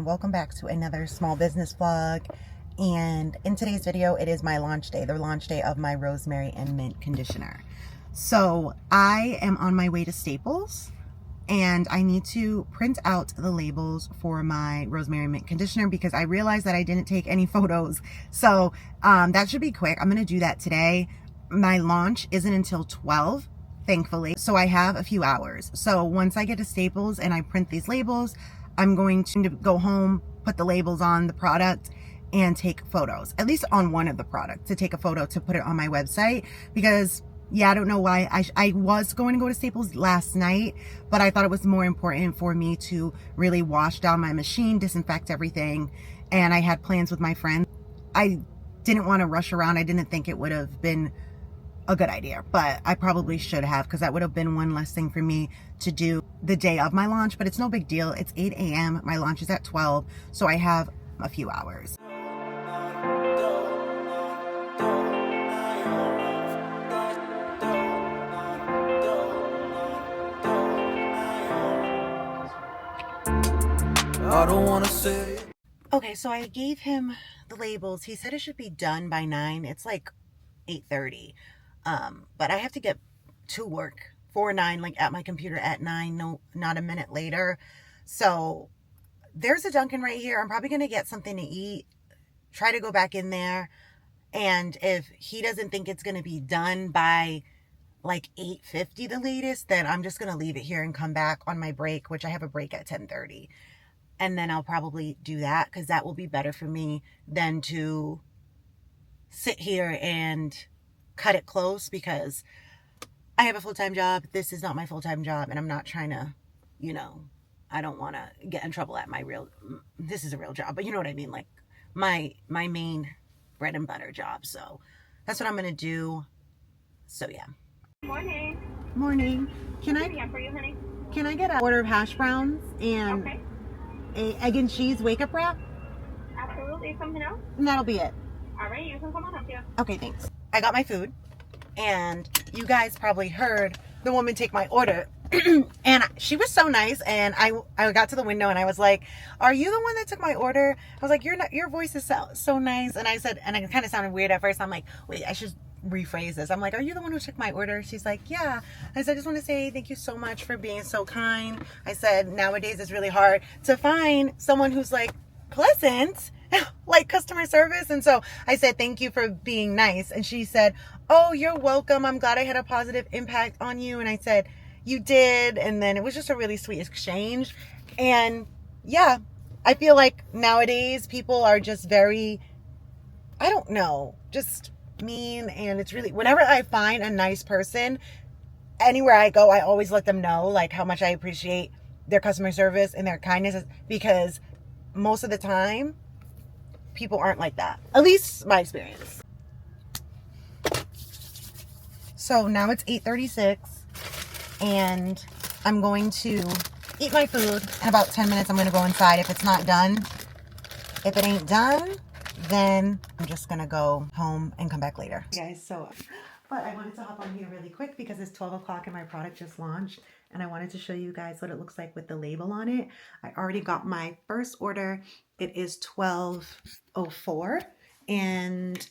everyone, welcome back to another small business vlog. And in today's video, it is my launch day, the launch day of my Rosemary and Mint conditioner. So I am on my way to Staples and I need to print out the labels for my Rosemary Mint conditioner because I realized that I didn't take any photos. So that should be quick. I'm going to do that today. My launch isn't until 12, thankfully. So I have a few hours. So once I get to Staples and I print these labels, I'm going to go home, put the labels on the product and take photos, at least on one of the products, to take a photo to put it on my website. Because yeah, I don't know why I was going to go to Staples last night, but I thought it was more important for me to really wash down my machine, disinfect everything. And I had plans with my friends. I didn't want to rush around. I didn't think it would have been a good idea, but I probably should have, because that would have been one less thing for me to do the day of my launch. But it's no big deal. It's 8 a.m. My launch is at 12, so I have a few hours. I don't wanna say. Okay, so I gave him the labels. He said it should be done by 9. It's like 8:30. But I have to get to work for 9, like at my computer at 9, no, not a minute later. So there's a Dunkin' right here. I'm probably going to get something to eat, try to go back in there. And if he doesn't think it's going to be done by like 8:50 the latest, then I'm just going to leave it here and come back on my break, which I have a break at 10:30. And then I'll probably do that because that will be better for me than to sit here and cut it close, because I have a full-time job. This is not my full-time job, and I'm not trying to, I don't want to get in trouble at my this is a real job, but you know what I mean, like my main bread and butter job. So that's what I'm going to do. So yeah. Morning. Morning. Can I For you, honey? Can I get an order of hash browns and Okay. a egg and cheese wake-up wrap? Absolutely. Something else? And that'll be it. All right. You can come on up here. Okay, thanks. I got my food, and you guys probably heard the woman take my order. And she was so nice, and I got to the window and I was like, "Are you the one that took my order?" I was like, your voice is so nice." And I said, and it kind of sounded weird at first. I'm like, wait, I should rephrase this. I'm like, "Are you the one who took my order?" She's like, "Yeah." I said, "I just want to say thank you so much for being so kind." I said, "Nowadays it's really hard to find someone who's like pleasant, like customer service." And so I said, "Thank you for being nice." And she said, "Oh, you're welcome. I'm glad I had a positive impact on you." And I said, "You did." And then it was just a really sweet exchange. And yeah, I feel like nowadays people are just very, I don't know, just mean. And it's really, whenever I find a nice person, anywhere I go, I always let them know like how much I appreciate their customer service and their kindness, because most of the time people aren't like that, at least my experience. So now it's 8:36 and I'm going to eat my food. In about 10 minutes I'm going to go inside. If it's not done, if it ain't done, then I'm just going to go home and come back later. Guys, but I wanted to hop on here really quick because it's 12 o'clock and my product just launched, and I wanted to show you guys what it looks like with the label on it. I already got my first order. It is 12:04, and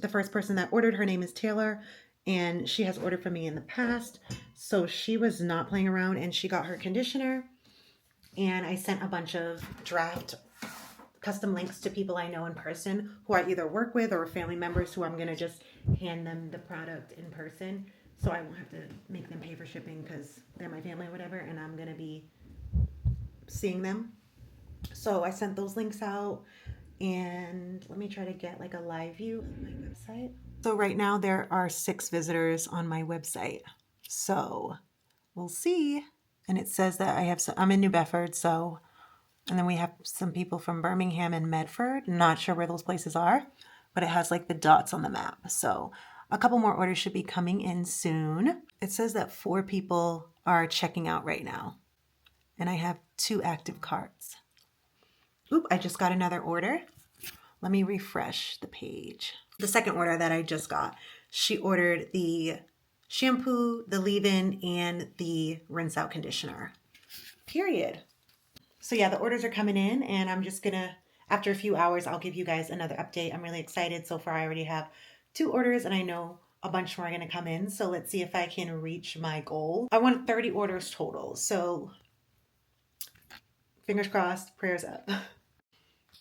the first person that ordered, her name is Taylor, and she has ordered from me in the past, so she was not playing around, and she got her conditioner. And I sent a bunch of draft custom links to people I know in person who I either work with or family members who I'm going to just hand them the product in person, so I won't have to make them pay for shipping because they're my family or whatever, and I'm going to be seeing them. So I sent those links out, and let me try to get like a live view of my website. So right now there are 6 visitors on my website, so we'll see. And it says that I'm in New Bedford, so, and then we have some people from Birmingham and Medford. Not sure where those places are, but it has like the dots on the map. So a couple more orders should be coming in soon. It says that 4 people are checking out right now, and I have 2 active carts. Oop, I just got another order. Let me refresh the page. The second order that I just got, she ordered the shampoo, the leave-in, and the rinse-out conditioner. Period. So yeah, the orders are coming in, and I'm just gonna, after a few hours, I'll give you guys another update. I'm really excited. So far, I already have 2 orders, and I know a bunch more are gonna come in. So let's see if I can reach my goal. I want 30 orders total. So fingers crossed, prayers up.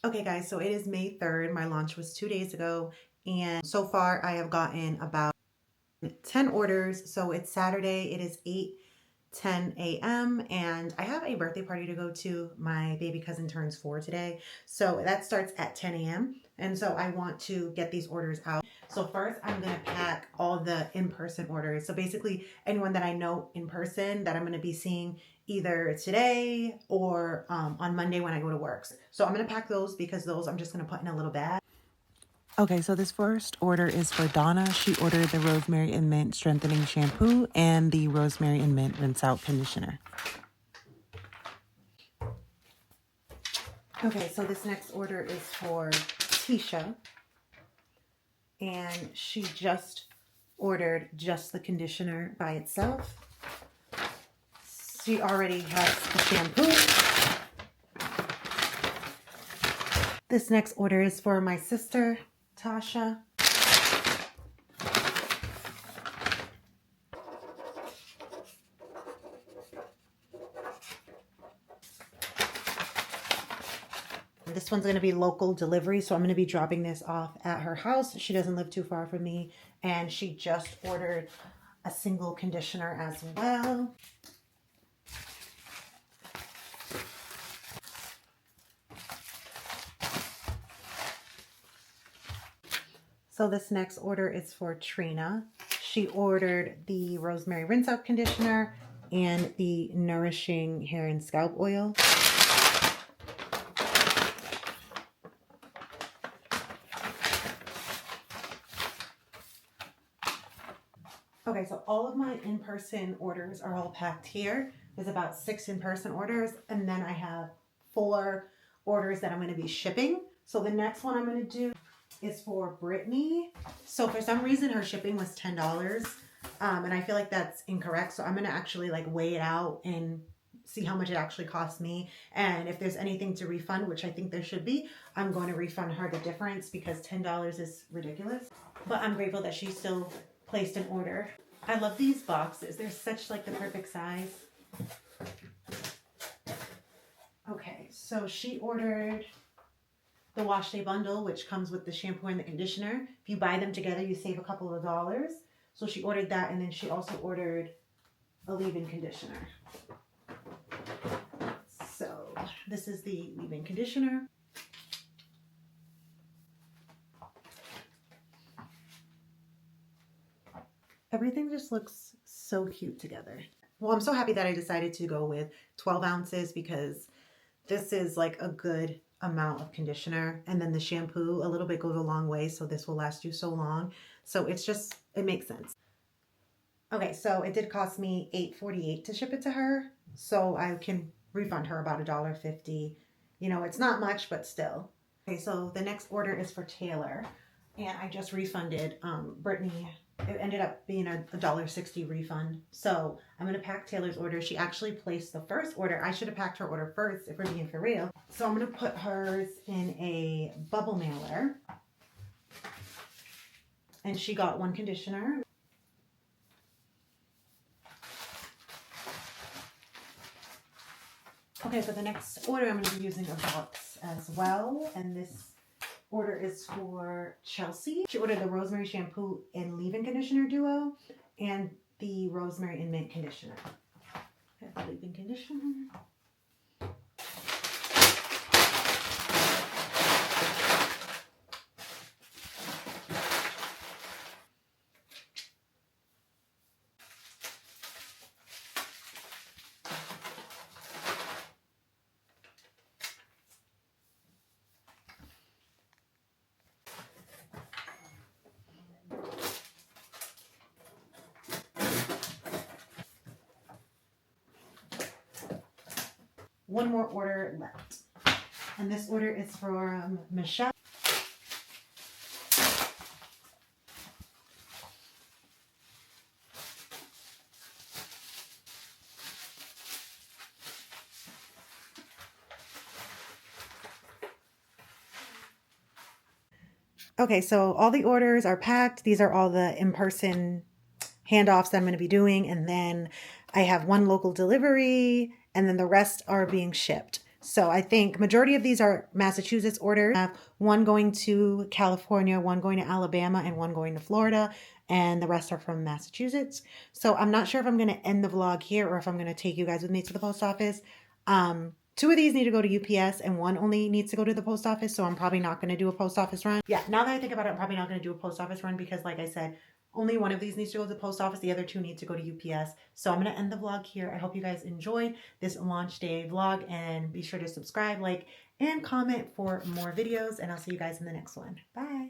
Okay guys, so it is May 3rd. My launch was 2 days ago, and so far I have gotten about 10 orders. So it's Saturday. It is 8:10 a.m. and I have a birthday party to go to. My baby cousin turns 4 today. So that starts at 10 a.m. And so I want to get these orders out. So first I'm going to pack all the in-person orders. So basically anyone that I know in person that I'm going to be seeing either today or on Monday when I go to work. So I'm going to pack those because those I'm just going to put in a little bag. Okay, so this first order is for Donna. She ordered the Rosemary and Mint Strengthening Shampoo and the Rosemary and Mint Rinse Out Conditioner. Okay, so this next order is for Tisha. And she just ordered just the conditioner by itself. She already has the shampoo. This next order is for my sister, Tasha. This one's going to be local delivery, so I'm going to be dropping this off at her house. She doesn't live too far from me, and she just ordered a single conditioner as well. So this next order is for Trina. She ordered the Rosemary Rinse Out Conditioner and the Nourishing Hair and Scalp Oil. Okay, so all of my in-person orders are all packed here. There's about 6 in-person orders, and then I have 4 orders that I'm going to be shipping. So the next one I'm going to do is for Brittany. So for some reason her shipping was $10, and I feel like that's incorrect. So I'm going to actually like weigh it out and see how much it actually cost me, and if there's anything to refund, which I think there should be, I'm going to refund her the difference because $10 is ridiculous. But I'm grateful that she still placed an order. I love these boxes. They're such like the perfect size. Okay, so she ordered the wash day bundle, which comes with the shampoo and the conditioner. If you buy them together, you save a couple of dollars. So she ordered that, and then she also ordered a leave-in conditioner. So this is the leave-in conditioner. Everything just looks so cute together. Well, I'm so happy that I decided to go with 12 ounces because this is like a good amount of conditioner, and then the shampoo a little bit goes a long way, so this will last you so long. So it's just, it makes sense. Okay, so it did cost me $8.48 to ship it to her, so I can refund her about $1.50. You know, it's not much, but still. Okay, so the next order is for Taylor, and I just refunded Brittany. It ended up being a $1.60 refund. So I'm going to pack Taylor's order. She actually placed the first order. I should have packed her order first if we're being for real. So I'm going to put hers in a bubble mailer. And she got 1 conditioner. Okay, for the next order, I'm going to be using a box as well. And this order is for Chelsea. She ordered the Rosemary Shampoo and Leave-In Conditioner Duo and the Rosemary and Mint Conditioner. Okay, the Leave-In Conditioner. One more order left. And this order is from Michelle. Okay, so all the orders are packed. These are all the in-person handoffs that I'm going to be doing. And then I have one local delivery, and then the rest are being shipped. So I think majority of these are Massachusetts orders. I have one going to California, one going to Alabama, and one going to Florida. And the rest are from Massachusetts. So I'm not sure if I'm going to end the vlog here or if I'm going to take you guys with me to the post office. Two of these need to go to UPS and one only needs to go to the post office. So I'm probably not going to do a post office run. Yeah, now that I think about it, I'm probably not going to do a post office run because like I said, only one of these needs to go to the post office. The other two need to go to UPS. So I'm going to end the vlog here. I hope you guys enjoyed this launch day vlog, and be sure to subscribe, like, and comment for more videos. And I'll see you guys in the next one. Bye.